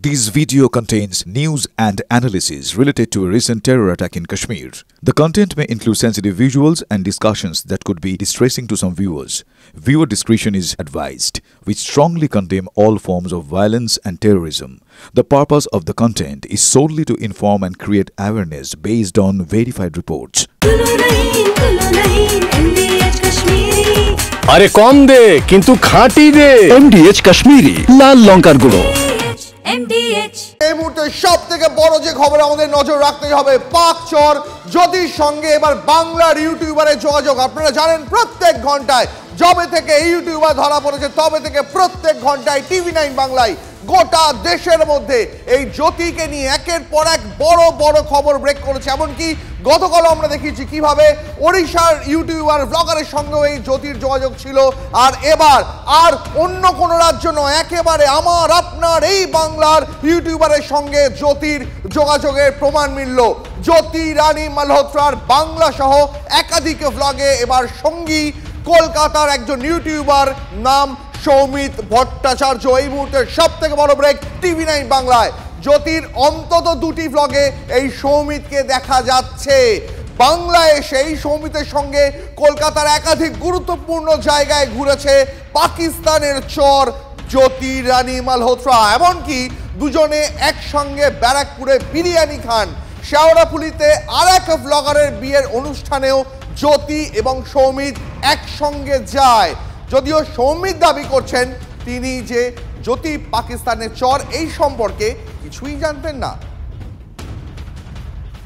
This video contains news and analysis related to a recent terror attack in Kashmir. The content may include sensitive visuals and discussions that could be distressing to some viewers. Viewer discretion is advised. We strongly condemn all forms of violence and terrorism. The purpose of the content is solely to inform and create awareness based on verified reports. अरे कम दे किंतु खाटी दे MDH Kashmiri লাল লঙ্কার গুঁড়ো MDH এই মুহূর্তে সবথেকে বড় যে খবর আমাদের নজর রাখতে হবে পাক চর জ্যোতির সঙ্গে এবার বাংলার ইউটিউবারের যোগাযোগ। আপনারা জানেন প্রত্যেক ঘন্টায় যবে থেকে এই ইউটিউবার ধরা পড়েছে তবে থেকে প্রত্যেক ঘন্টায় TV9 বাংলায় গোটা দেশের মধ্যে এই জ্যোতিকে নিয়ে একের পর এক বড় বড় খবর ব্রেক করেছে। এমনকি গতকাল আমরা দেখিয়েছি কিভাবে ওড়িশার ইউটিউবার ব্লগারের সঙ্গে এই জ্যোতির যোগাযোগ ছিল, আর এবার আর অন্য কোনো রাজ্য নয়, একেবারে আমার আপনার এই বাংলার ইউটিউবারের সঙ্গে জ্যোতির যোগাযোগের প্রমাণ মিলল। জ্যোতি রানী মালহোত্রার বাংলা সহ একাধিক ব্লগে এবার সঙ্গী কলকাতার একজন ইউটিউবার, নাম সৌমিত ভট্টাচার্য। এই মুহূর্তে সব থেকে বড় ব্রেক TV9 বাংলায় জ্যোতির অন্তত দুটি ব্লগে এই সৌমিতকে দেখা যাচ্ছে। বাংলায় সেই সৌমিতের সঙ্গে কলকাতার একাধিক গুরুত্বপূর্ণ জায়গায় ঘুরেছে পাকিস্তানের চর জ্যোতি রানী মালহোত্রা। এমনকি দুজনে একসঙ্গে ব্যারাকপুরে বিরিয়ানি খান। শেওড়াফুলিতে আর এক ব্লগারের বিয়ের অনুষ্ঠানেও জ্যোতি এবং সৌমিত একসঙ্গে যায়। যদিও সৌমিত দাবি করছেন তিনি যে জ্যোতি পাকিস্তানের চর এই সম্পর্কে কিছুই জানতেন না।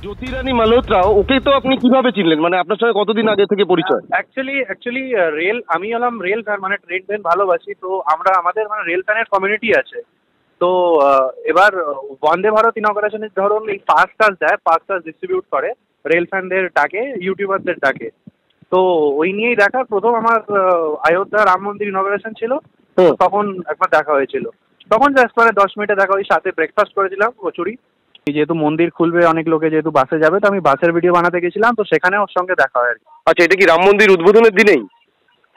জ্যোতি রানী মালহোত্রা, ওকে তো আপনি কিভাবে চিনলেন? মানে আপনার সঙ্গে কতদিন আগে থেকে পরিচয়? অ্যাকচুয়ালি রেল, আমি হলাম রেল ফ্যান, মানে ট্রেন ফ্যান ভালোবাসি। তো আমাদের মানে রেল ফ্যানের কমিউনিটি আছে। তো এবার বন্দে ভারত ইনঅগ্রেশনের ধরুন এই পাস দেয়, পাস ডিস্ট্রিবিউট করে রেল ফ্যানদের ডাকে, ইউটিউবারদের ডাকে। তো ওই নিয়েই দেখা। প্রথম আমার অযোধ্যা রাম মন্দির ইনঅগ্রেশন ছিল, তখন একবার দেখা হয়েছিল। তখন জাস্ট মানে 10 মিনিটে দেখা, ওই সাথে ব্রেকফাস্ট করেছিলাম কচুরি। যেহেতু মন্দির খুলবে, অনেক লোকে যেহেতু বাসে যাবে, তো আমি বাসের ভিডিও বানাতে গেছিলাম, তো সেখানে ওর সঙ্গে দেখা হয় আর কি। আচ্ছা, এটা কি রাম মন্দির উদ্বোধনের দিনেই?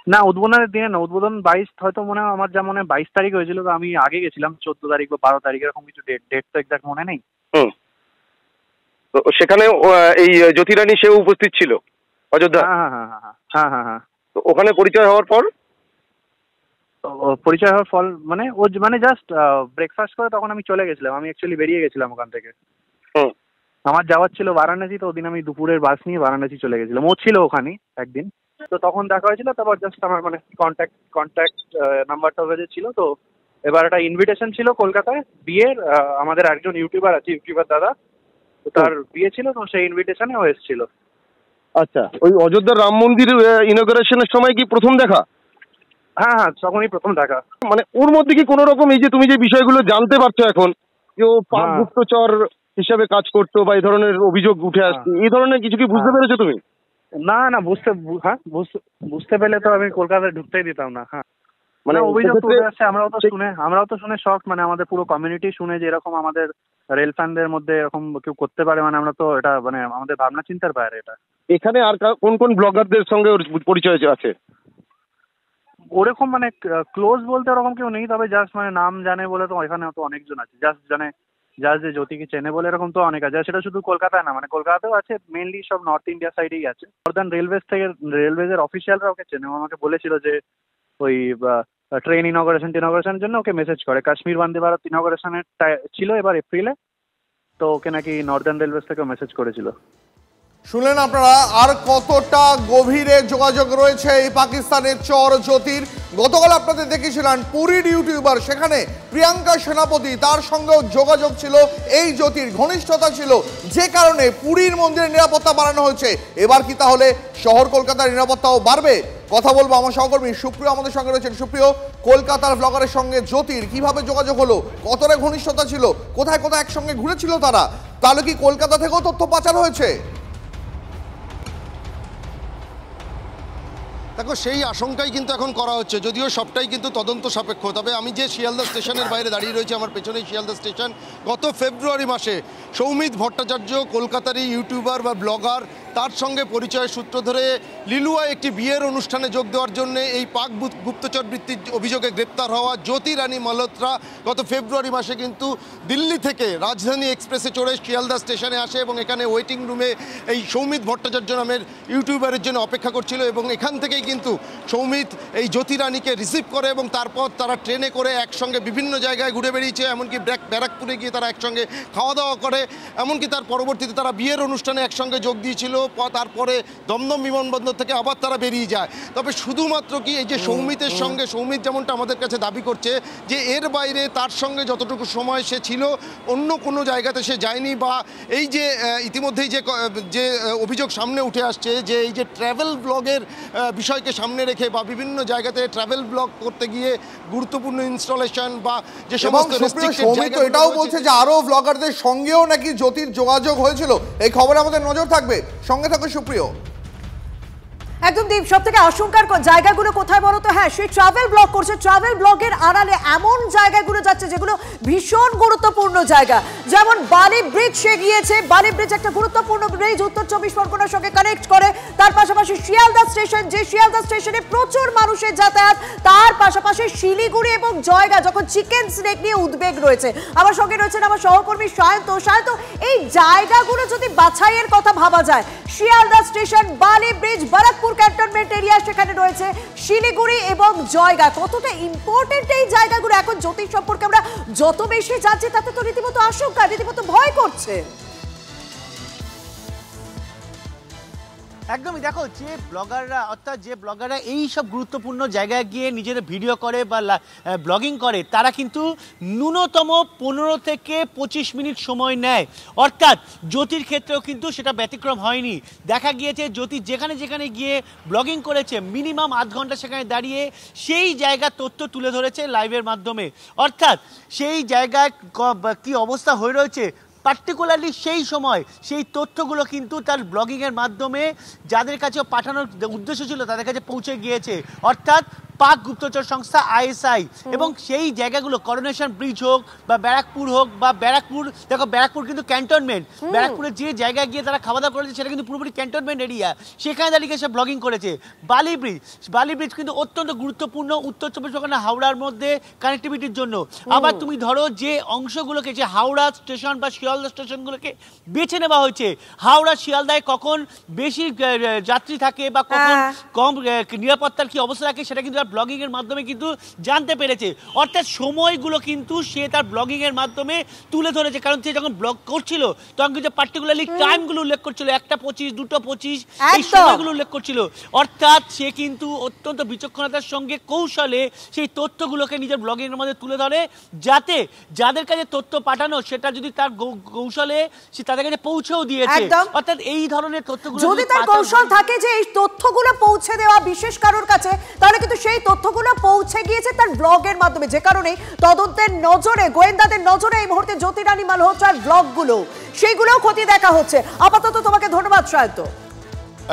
না, উদ্বোধনের দিনে না, উদ্বোধন 22 হয়তো মনে হয়, আমার যা মনে হয় 22 তারিখ হয়েছিল। তো আমি আগে গেছিলাম 14 তারিখ বা 12 তারিখ, এরকম কিছু ডেট তো এক্সাক্ট মনে নেই। তো সেখানে এই জ্যোতি রানী সেও উপস্থিত ছিল অযোধ্যা? হ্যাঁ। তো ওখানে পরিচয় হওয়ার পর ফল মানে ও মানে জাস্ট ব্রেকফাস্ট করে তখন আমি চলে গেছিলাম। আমি অ্যাকচুয়ালি বেরিয়ে গেছিলাম ওখান থেকে। আমার যাওয়ার ছিল বারাণসী, তো ওদিন আমি দুপুরের বাস নিয়ে বারাণসী চলে গেছিলাম। ও ছিল ওখানে একদিন, তো তখন দেখা হয়েছিল। তারপর জাস্ট আমার মানে কন্ট্যাক্ট নাম্বারটা হয়ে ছিল। তো এবার একটা ইনভিটেশন ছিল কলকাতায় বিয়ের, আমাদের একজন ইউটিউবার আছে, ইউটিউবার দাদা, তো তার বিয়ে ছিল, তো সেই ইনভিটেশনে ও এসেছিল। আচ্ছা, ওই অযোধ্যার রাম মন্দির ইনঅগ্রেশনের সময় কি প্রথম দেখা? হ্যাঁ, তখনই প্রথম দেখা। মানে ওর মধ্যে কি কোনো রকম, এই যে তুমি যে বিষয়গুলো জানতে পারছো এখন, যে ও পাক গুপ্তচর হিসাবে কাজ করতো বা এই ধরনের অভিযোগ উঠে আসছে, এই ধরনের কিছু কি বুঝতে পেরেছো তুমি? না, বুঝতে পেলে তো আমি কলকাতায় ঢুকতেই দিতাম না। হ্যাঁ, মানে অভিযোগ তো উঠে আসছে, আমরাও তো শুনে শক, মানে আমাদের পুরো কমিউনিটি শুনে যে এরকম আমাদের রেল ফ্যানদের মধ্যে এরকম কেউ করতে পারে, মানে আমরা তো এটা মানে আমাদের ভাবনা চিন্তার বাইরে এটা। এখানে আর কোন কোন ব্লগারদের সঙ্গে ওর পরিচয় আছে? ওরকম মানে ক্লোজ বলতে ওরকম কেউ নেই, তবে জাস্ট মানে নাম জানে বলে তো এখানে তো অনেকজন আছে। জাস্ট যে জ্যোতিকে চেনে বলে এরকম তো অনেক আছে। সেটা শুধু কলকাতায় না, মানে কলকাতাতেও আছে, মেনলি সব নর্থ ইন্ডিয়া সাইডেই আছে। নর্দার্ন রেলওয়েজের অফিসিয়ালরা ওকে চেনে। আমাকে বলেছিল যে ওই ট্রেন ইনঅগ্রেশনের জন্য ওকে মেসেজ করে। কাশ্মীর বন্দে ভারত ইনঅগ্রেশনের ছিল এবার এপ্রিলে, তো ওকে নাকি নর্দার্ন রেলওয়েজ থেকে মেসেজ করেছিল। শুনলেন আপনারা আর কতটা গভীরে যোগাযোগ রয়েছে এই পাকিস্তানের চর জ্যোতির। গতকাল আপনাদের দেখেছিলেন পুরীর ইউটিউবার, সেখানে প্রিয়াঙ্কা সেনাপতি, তার সঙ্গেও যোগাযোগ ছিল এই জ্যোতির, ঘনিষ্ঠতা ছিল, যে কারণে পুরীর মন্দিরের নিরাপত্তা বাড়ানো হয়েছে। এবার কি তাহলে শহর কলকাতার নিরাপত্তাও বাড়বে? কথা বলবো আমার সহকর্মী সুপ্রিয় আমাদের সঙ্গে রয়েছেন। সুপ্রিয়, কলকাতার ব্লগারের সঙ্গে জ্যোতির কিভাবে যোগাযোগ হলো, কতটা ঘনিষ্ঠতা ছিল, কোথায় কোথায় একসঙ্গে ঘুরেছিল তারা, তাহলে কি কলকাতা থেকেও তথ্য পাচার হয়েছে? দেখো, সেই আশঙ্কাই কিন্তু এখন করা হচ্ছে, যদিও সবটাই কিন্তু তদন্ত সাপেক্ষ। তবে আমি যে শিয়ালদা স্টেশনের বাইরে দাঁড়িয়ে রয়েছি, আমার পেছনেই শিয়ালদা স্টেশন। গত ফেব্রুয়ারি মাসে সৌমিত ভট্টাচার্য, কলকাতারই ইউটিউবার বা ব্লগার, তার সঙ্গে পরিচয়ের সূত্র ধরে লিলুয়া একটি বিয়ের অনুষ্ঠানে যোগ দেওয়ার জন্য এই পাক গুপ্তচর বৃত্তির অভিযোগে গ্রেপ্তার হওয়া জ্যোতি রানী মালহোত্রা গত ফেব্রুয়ারি মাসে কিন্তু দিল্লি থেকে রাজধানী এক্সপ্রেসে চড়ে শিয়ালদা স্টেশনে আসে এবং এখানে ওয়েটিং রুমে এই সৌমিত ভট্টাচার্য নামের ইউটিউবারের জন্য অপেক্ষা করছিল এবং এখান থেকেই কিন্তু সৌমিত এই জ্যোতি রানীকে রিসিভ করে এবং তারপর তারা ট্রেনে করে একসঙ্গে বিভিন্ন জায়গায় ঘুরে বেরিয়েছে, এমনকি ব্যারাকপুরে গিয়ে তারা একসঙ্গে খাওয়া দাওয়া করে, এমনকি তার পরবর্তীতে তারা বিয়ের অনুষ্ঠানে একসঙ্গে যোগ দিয়েছিল। তারপরে দমদম বিমানবন্দর থেকে আবার তারা বেরিয়ে যায়। তবে শুধুমাত্র কি এই যে সৌমিতের সঙ্গে, সৌমিত যেমনটা আমাদের কাছে দাবি করছে যে এর বাইরে তার সঙ্গে যতটুকু সময় সে ছিল অন্য কোনো জায়গাতে সে যায়নি, বা এই যে ইতিমধ্যেই যে অভিযোগ সামনে উঠে আসছে যে এই যে ট্রাভেল ব্লগের বিষয়কে সামনে রেখে বা বিভিন্ন জায়গাতে ট্রাভেল ব্লগ করতে গিয়ে গুরুত্বপূর্ণ ইনস্টলেশন বা যে সমস্ত সৌমিত এটাও বলছে যে আরো ব্লগারদের সঙ্গেও নাকি জ্যোতির যোগাযোগ হয়েছিল। এই খবরে আমাদের নজর থাকবে, সঙ্গে থাকবে সুপ্রিয়। একদম দীপ, সব থেকে আশঙ্কার জায়গাগুলো কোথায় বলো তো? হ্যাঁ, সেই ট্রাভেল ব্লগ করছে, ট্রাভেল ব্লগের আড়ালে এমন জায়গাগুলো যাচ্ছে যেগুলো ভীষণ গুরুত্বপূর্ণ জায়গা, যেমন বালি ব্রিজ সে গিয়েছে। বালি ব্রিজ একটা গুরুত্বপূর্ণ ব্রিজ, উত্তর 24 পরগনার সঙ্গে কানেক্ট করে। তার পাশাপাশি শিয়ালদা স্টেশন, যে শিয়ালদা স্টেশনে প্রচুর মানুষের যাতায়াত। তার পাশাপাশি শিলিগুড়ি এবং জয়গা, যখন চিকেন স্নেক নিয়ে উদ্বেগ রয়েছে। আমার সঙ্গে রয়েছেন আমার সহকর্মী সায়ন্ত। সায়ন্ত, এই জায়গাগুলো যদি বাছাইয়ের কথা ভাবা যায়, শিয়ালদা স্টেশন, বালি ব্রিজ, বারাকপুর ক্যান্টনমেন্ট এরিয়া সেখানে রয়েছে, শিলিগুড়ি এবং জয়গা, কতটা ইম্পর্টেন্ট এই জায়গাগুলো এখন জ্যোতিষ সম্পর্কে আমরা যত বেশি জানছি তাতে তো রীতিমতো আশঙ্কা, রীতিমতো ভয় করছে। একদমই, দেখো যে ব্লগাররা, অর্থাৎ যে ব্লগাররা এই সব গুরুত্বপূর্ণ জায়গায় গিয়ে নিজেদের ভিডিও করে বা ব্লগিং করে, তারা কিন্তু ন্যূনতম 15 থেকে 25 মিনিট সময় নেয়। অর্থাৎ জ্যোতির ক্ষেত্রেও কিন্তু সেটা ব্যতিক্রম হয়নি। দেখা গিয়েছে জ্যোতি যেখানে যেখানে গিয়ে ব্লগিং করেছে মিনিমাম আধ ঘন্টা সেখানে দাঁড়িয়ে সেই জায়গার তথ্য তুলে ধরেছে লাইভের মাধ্যমে। অর্থাৎ সেই জায়গায় কি অবস্থা হয়ে রয়েছে পার্টিকুলারলি সেই সময় সেই তথ্যগুলো কিন্তু তার ব্লগিংয়ের মাধ্যমে যাদের কাছে পাঠানোর উদ্দেশ্য ছিল তাদের কাছে পৌঁছে গিয়েছে, অর্থাৎ পাক গুপ্তচর সংস্থা আইএসআই। এবং সেই জায়গাগুলো করোনেশন ব্রিজ হোক বা ব্যারাকপুর হোক বা ব্যারাকপুর, দেখো ব্যারাকপুর কিন্তু ক্যান্টনমেন্ট, ব্যারাকপুরের যে জায়গায় গিয়ে তারা খাওয়া দাওয়া করেছে সেটা কিন্তু পুরোপুরি ক্যান্টনমেন্ট এরিয়া, সেখানে দাঁড়িয়ে সে ব্লগিং করেছে। বালি ব্রিজ কিন্তু অত্যন্ত গুরুত্বপূর্ণ উত্তর 24 পরগনা হাওড়ার মধ্যে কানেক্টিভিটির জন্য। আবার তুমি ধরো যে অংশগুলোকে, যে হাওড়া স্টেশন বা শিয়ালদা স্টেশনগুলোকে বেছে নেওয়া হয়েছে, হাওড়া শিয়ালদায় কখন বেশি যাত্রী থাকে বা কখন কম নিরাপত্তার কি অবস্থা থাকে সেটা কিন্তু ব্লগিং এর মাধ্যমে কিন্তু জানতে পেরেছে। অর্থাৎ সময়গুলো কিন্তু সে তার ব্লগিং এর মাধ্যমে তুলে ধরেছে, কারণ সে যখন ব্লগ করছিল তখন কিন্তু পার্টিকুলারলি টাইমগুলো উল্লেখ করছিল, 1:25, 2:25 এই সময়গুলো উল্লেখ করছিল। অর্থাৎ সে কিন্তু অত্যন্ত বিচক্ষণতার সঙ্গে কৌশলে সেই তথ্যগুলোকে নিজের ব্লগিং এর মধ্যে তুলে ধরে, যাতে যাদের কাছে তথ্য পাঠানো সেটা যদি তার কৌশলে সে তাদের কাছে পৌঁছেও দিয়েছে। অর্থাৎ এই ধরনের তথ্যগুলো যদি তার কৌশল থাকে যে এই তথ্যগুলো পৌঁছে দেওয়া বিশেষ কারোর কাছে, তাহলে কিন্তু সেই তথ্যগুলো পৌঁছে গিয়েছে তার ব্লগের মাধ্যমে, যে কারণে তদন্তের নজরে, গোয়েন্দাদের নজরে এই মুহূর্তে জ্যোতি রানী মালহোত্রার ব্লগগুলো, সেইগুলোও খতিয়ে দেখা হচ্ছে। আপাতত তোমাকে ধন্যবাদ সায়ন্ত।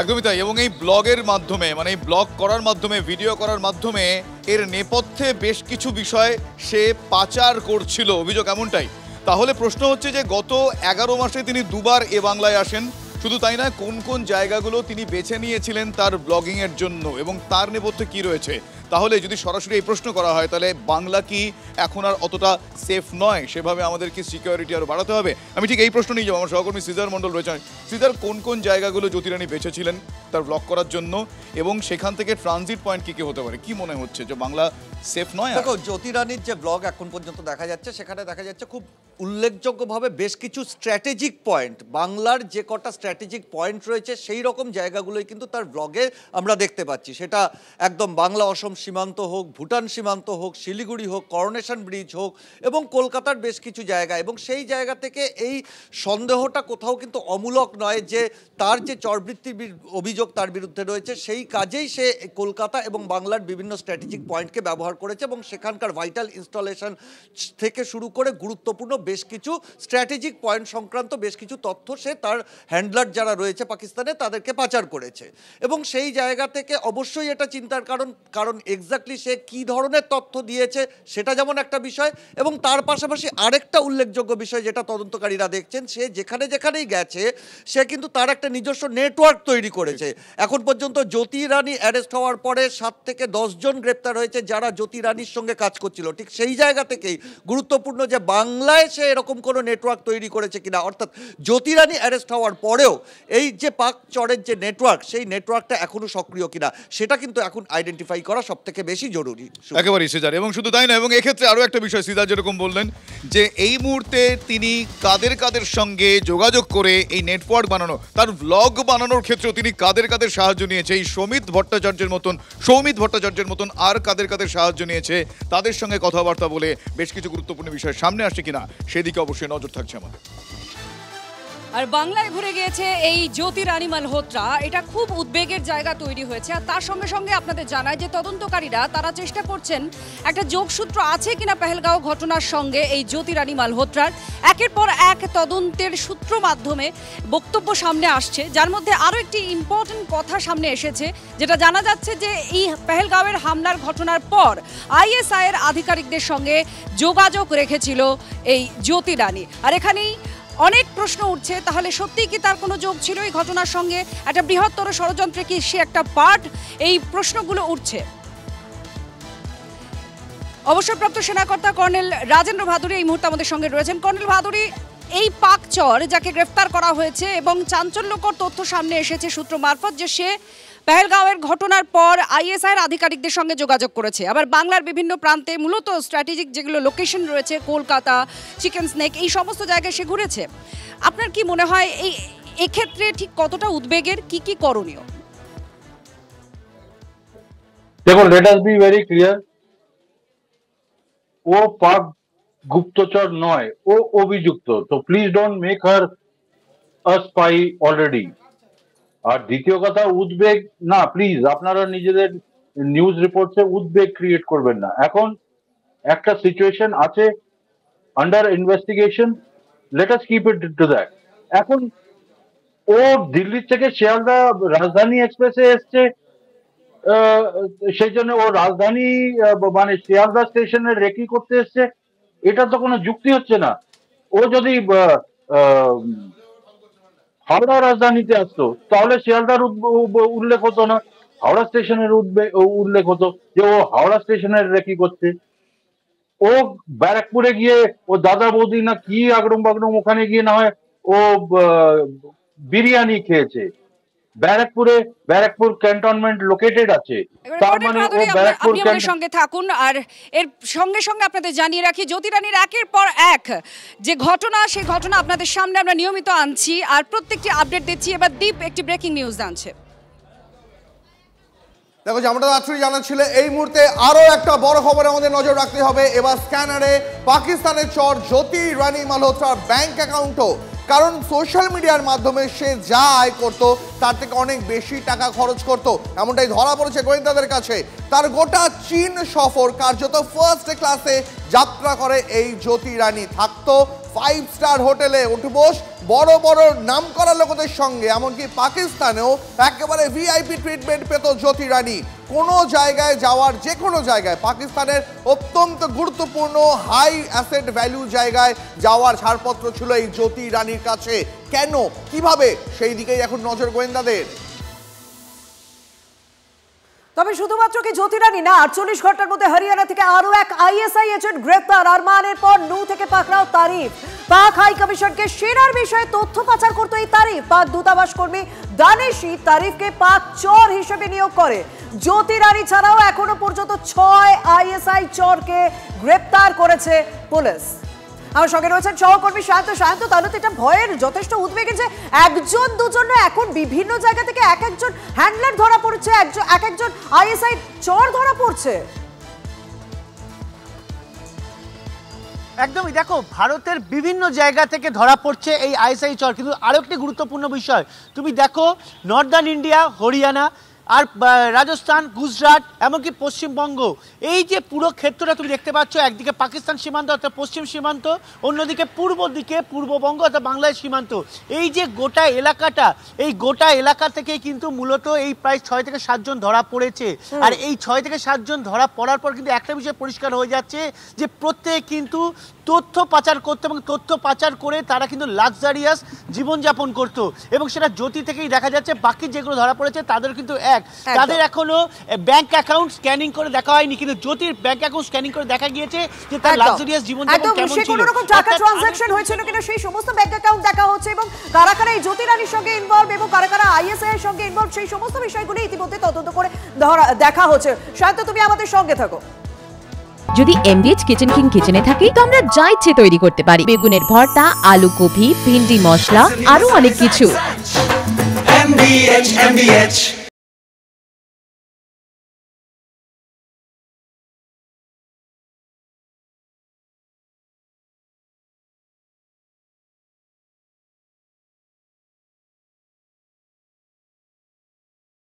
একদমই তাই, এবং এই ব্লগের মাধ্যমে, মানে এই ব্লগ করার মাধ্যমে, ভিডিও করার মাধ্যমে এর নেপথ্যে বেশ কিছু বিষয় সে পাচার করছিল, অভিযোগ এমনটাই। তাহলে প্রশ্ন হচ্ছে যে গত 11 মাসে তিনি দুবার এ বাংলায় আসেন, শুধু তাই না, কোন কোন জায়গাগুলো তিনি বেছে নিয়েছিলেন তার ব্লগিংয়ের জন্য এবং তার নেপথ্যে কী রয়েছে। তাহলে যদি সরাসরি এই প্রশ্ন করা হয় তাহলে বাংলা কি এখন আর অতটা সেফ নয়, সেভাবে আমাদের কি সিকিউরিটি আরও বাড়াতে হবে? আমি ঠিক এই প্রশ্ন নিয়ে যাবো। আমার সহকর্মী সিজার মণ্ডল রয়েছে। সিজার, কোন কোন জায়গাগুলো জ্যোতি রানী বেছেছিলেন তার ব্লগ করার জন্য এবং সেখান থেকে ট্রানজিট পয়েন্ট কী কী হতে পারে? কি মনে হচ্ছে যে বাংলা সেফ নয়? দেখো, জ্যোতি রানীর যে ব্লগ এখন পর্যন্ত দেখা যাচ্ছে, সেখানে দেখা যাচ্ছে খুব উল্লেখযোগ্যভাবে বেশ কিছু স্ট্র্যাটেজিক পয়েন্ট, বাংলার যে কটা স্ট্র্যাটেজিক পয়েন্ট রয়েছে সেই রকম জায়গাগুলোই কিন্তু তার ব্লগে আমরা দেখতে পাচ্ছি। সেটা একদম বাংলা অসম সীমান্ত হোক, ভুটান সীমান্ত হোক, শিলিগুড়ি হোক, করোনেশন ব্রিজ হোক এবং কলকাতার বেশ কিছু জায়গা। এবং সেই জায়গা থেকে এই সন্দেহটা কোথাও কিন্তু অমূলক নয় যে তার যে চরবৃত্তির অভিযোগ তার বিরুদ্ধে রয়েছে, সেই কাজেই সে কলকাতা এবং বাংলার বিভিন্ন স্ট্র্যাটেজিক পয়েন্টকে ব্যবহার করেছে এবং সেখানকার ভাইটাল ইনস্টলেশন থেকে শুরু করে গুরুত্বপূর্ণ বেশ কিছু স্ট্র্যাটেজিক পয়েন্ট সংক্রান্ত বেশ কিছু তথ্য সে তার হ্যান্ডলার যারা রয়েছে পাকিস্তানে তাদেরকে পাচার করেছে। এবং সেই জায়গা থেকে অবশ্যই এটা চিন্তার কারণ এক্স্যাক্টলি সে কী ধরনের তথ্য দিয়েছে সেটা যেমন একটা বিষয়, এবং তার পাশাপাশি আরেকটা উল্লেখযোগ্য বিষয় যেটা তদন্তকারীরা দেখছেন, সে যেখানেই গেছে সে কিন্তু তার একটা নিজস্ব নেটওয়ার্ক তৈরি করেছে। এখন পর্যন্ত জ্যোতি রানী অ্যারেস্ট হওয়ার পরে 7 থেকে 10 জন গ্রেপ্তার হয়েছে যারা জ্যোতি রানীর সঙ্গে কাজ করছিল। ঠিক সেই জায়গা থেকেই গুরুত্বপূর্ণ যে বাংলায় সে এরকম কোনো নেটওয়ার্ক তৈরি করেছে কিনা, অর্থাৎ জ্যোতি রানী অ্যারেস্ট হওয়ার পরেও এই যে পাক চরের যে নেটওয়ার্ক, সেই নেটওয়ার্কটা এখনো সক্রিয় কিনা সেটা কিন্তু এখন আইডেন্টিফাই করা সব থেকে বেশি জরুরি। একেবারেই সিজার, এবং শুধু তাই না, এবং এক্ষেত্রে আরও একটা বিষয় সিজার যেরকম বললেন যে এই মুহূর্তে তিনি কাদের সঙ্গে যোগাযোগ করে এই নেটওয়ার্ক বানানো, তার ব্লগ বানানোর ক্ষেত্রেও তিনি কাদের সাহায্য নিয়েছে, এই সৌমিত ভট্টাচার্যের মতন আর কাদের সাহায্য নিয়েছে, তাদের সঙ্গে কথাবার্তা বলে বেশ কিছু গুরুত্বপূর্ণ বিষয় সামনে আসছে কিনা সেদিকে অবশ্যই নজর থাকছে আমাদের। আর বাংলায় ঘুরে গিয়েছে এই জ্যোতি রানী মালহোত্রা, এটা খুব উদ্বেগের জায়গা তৈরি হয়েছে। আর তার সঙ্গে সঙ্গে আপনাদের জানায় যে তদন্তকারীরা তারা চেষ্টা করছেন একটা যোগসূত্র আছে কিনা পেহেলগাঁও ঘটনার সঙ্গে এই জ্যোতি রানী মালহোত্রার। একের পর এক তদন্তের সূত্র মাধ্যমে বক্তব্য সামনে আসছে, যার মধ্যে আরও একটি ইম্পর্টেন্ট কথা সামনে এসেছে, যেটা জানা যাচ্ছে যে এই পেহেলগাঁওয়ের হামলার ঘটনার পর আইএসআইয়ের আধিকারিকদের সঙ্গে যোগাযোগ রেখেছিল এই জ্যোতি রানী। আর এখানেই অনেক প্রশ্ন উঠছে, তাহলে সত্যিই কি তার কোনো যোগ ছিল এই ঘটনার সঙ্গে? একটা বৃহত্তর ষড়যন্ত্রে কি সে একটা পার্ট? এই প্রশ্নগুলো উঠছে। অবসরপ্রাপ্ত সেনাকর্তা কর্নেল রাজেন্দ্র ভাদুরী এই মুহূর্তে আমাদের সঙ্গে রয়েছেন। কর্নেল ভাদুরী, এই পাকচর যাকে গ্রেফতার করা হয়েছে এবং চাঞ্চল্যকর তথ্য সামনে এসেছে সূত্র মারফত যে সে পেহেলগাঁওয়ের ঘটনার পর আইএসআইয়ের আধিকারিকদের সঙ্গে যোগাযোগ করেছে, আবার বাংলার বিভিন্ন প্রান্তে মূলত স্ট্র্যাটেজিক যেগুলো লোকেশন রয়েছে, কলকাতা, চিকেন স্নেক, এই সমস্ত জায়গায় সে ঘুরেছে। আপনার কি মনে হয় এই এক্ষেত্রে ঠিক কতটা উদ্বেগের, কি করণীয়? দেখুন, let us be very clear, ও পাক গুপ্তচর নয়, ও অভিযুক্ত। তো please don't make her a spy already. আর দ্বিতীয় কথা, উদ্বেগ না, প্লিজ আপনারা নিজেদের নিউজ রিপোর্টসে উদ্বেগ ক্রিয়েট করবেন না। এখন একটা সিচুয়েশন আছে, under investigation, let us keep it to that. এখন ও দিল্লি থেকে শিয়ালদা রাজধানী এক্সপ্রেসে এসছে, সেই জন্য ও রাজধানী মানে শিয়ালদা স্টেশনে রেকি করতে এসছে, এটা তো কোনো যুক্তি হচ্ছে না। ও যদি হাওড়া রাজধানীতে আসতো তাহলে শিয়ালদার উল্লেখ হতো না, হাওড়া স্টেশনের উল্লেখ হতো যে ও হাওড়া স্টেশনের রেকি করছে। ও ব্যারাকপুরে গিয়ে ও দাদা বৌদি না কি আগরম বাগরম, ওখানে গিয়ে না হয় ও বিরিয়ানি খেয়েছে। ব্যারাকপুর ক্যান্টনমেন্ট লোকেটেড আছে, তার মানে ও ব্যারাকপুর সঙ্গে থাকুন। আর এর সঙ্গে সঙ্গে আপনাদের জানিয়ে রাখি, জ্যোতি রানীর একের পর এক যে ঘটনা, সেই ঘটনা আপনাদের সামনে আমরা নিয়মিত আনছি আর প্রত্যেকটি আপডেট দিচ্ছি। এবার দীপ একটি ব্রেকিং নিউজ আনছে। দেখো, যেমনটা রাত্রি জানাচ্ছিল, এই মুহূর্তে আরো একটা বড় খবরে আমাদের নজর রাখতে হবে। এবার স্ক্যানারে পাকিস্তানের চর জ্যোতি রানী মালহোত্রার ব্যাংক অ্যাকাউন্টও, কারণ সোশ্যাল মিডিয়ার মাধ্যমে সে যা আয় করত তার থেকে অনেক বেশি টাকা খরচ করত, এমনটাই ধরা পড়েছে গোয়েন্দাদের কাছে। তার গোটা চীন সফর কার্যত ফার্স্ট ক্লাসে যাত্রা করে এই জ্যোতি রানী, থাকতো 5 স্টার হোটেলে, উঠবোস বড় বড় নাম করা লোকদের সঙ্গে, এমনকি পাকিস্তানেও একেবারে ভিআইপি ট্রিটমেন্ট পেত জ্যোতি রানী। কোনো জায়গায় যাওয়ার, যে কোনো জায়গায়, পাকিস্তানের অত্যন্ত গুরুত্বপূর্ণ হাই অ্যাসেট ভ্যালু জায়গায় যাওয়ার ছাড়পত্র ছিল এই জ্যোতি রানীর কাছে। কেন, কিভাবে, সেই দিকেই এখন নজর গোয়েন্দাদের। তবে শুধুমাত্র কি জ্যোতি রানী না, 48 ঘন্টার মধ্যে হরিয়ানা থেকে আরো এক আইএসআই এজেন্ট গ্রেপ্তার। আরমানের পর নু থেকে পাকড়াও তারিফ। পাক হাই কমিশনকে সেনার বিষয়ে তথ্য পাচার করতো এই তারিফ। পাক দূতাবাস কর্মী দানেশি তারিফকে পাক চর হিসেবে নিয়োগ করে। জ্যোতি রানী ছাড়াও এখনো পর্যন্ত 6 আইএসআই চরকে গ্রেপ্তার করেছে পুলিশ। আমার সঙ্গে রয়েছেন সহকর্মী শান্ত। তাহলে তো এটা ভয়ের, যথেষ্ট উদ্বেগের যে একজন দুজন এখন বিভিন্ন জায়গা থেকে এক একজন হ্যান্ডলার ধরা পড়ছে, এক একজন আইএসআই চোর ধরা পড়ছে। একদমই, দেখো ভারতের বিভিন্ন জায়গা থেকে ধরা পড়ছে এই আইএসআই চর। কিন্তু আরও একটি গুরুত্বপূর্ণ বিষয়, তুমি দেখো নর্দার্ন ইন্ডিয়া, হরিয়ানা আর রাজস্থান, গুজরাট, এমনকি পশ্চিমবঙ্গ, এই যে পুরো ক্ষেত্রটা তুমি দেখতে পাচ্ছ, একদিকে পাকিস্তান সীমান্ত অর্থাৎ পশ্চিম সীমান্ত, অন্যদিকে পূর্ব দিকে পূর্ববঙ্গ অর্থাৎ বাংলাদেশ সীমান্ত, এই যে গোটা এলাকাটা, এই গোটা এলাকা থেকে কিন্তু মূলত এই প্রায় 6 থেকে 7 জন ধরা পড়েছে। আর এই 6 থেকে 7 জন ধরা পড়ার পর কিন্তু একটা বিষয় পরিষ্কার হয়ে যাচ্ছে যে প্রত্যেকে কিন্তু তথ্য পাচার করতো এবং তথ্য পাচার করে তারা কিন্তু লাক্সারিয়াস জীবনযাপন করতো, এবং সেটা জ্যোতি থেকেই দেখা যাচ্ছে। বাকি যেগুলো ধরা পড়েছে তাদের কিন্তু তাদের এখনো ব্যাংক অ্যাকাউন্ট স্ক্যানিং করে দেখা হয়নি, কিন্তু জ্যোতির ব্যাংক অ্যাকাউন্ট স্ক্যানিং করে দেখা গিয়েছে যে তার লাক্সারিয়াস জীবনযাপন কেমন ছিল, কোনো রকম টাকা ট্রানজাকশন হয়েছিল কিনা সেই সমস্ত ব্যাংক অ্যাকাউন্ট দেখা হচ্ছে, এবং কারা কারা এই জ্যোতি রানীর সঙ্গে ইনভলভ এবং কারা কারা আইএসআই এর সঙ্গে ইনভলভ সেই সমস্ত বিষয়গুলো ইতিমধ্যে তদন্ত করে দেখা হচ্ছে। শান্ত, তুমি আমাদের সঙ্গে থাকো। যদি এমডিএচ কিচেন কিং কিচেনে থাকি তো আমরা যা ইচ্ছে তৈরি করতে পারি, বেগুনের ভর্তা, আলু কপি, ভিন্ডি মশলা, আরো অনেক কিছু।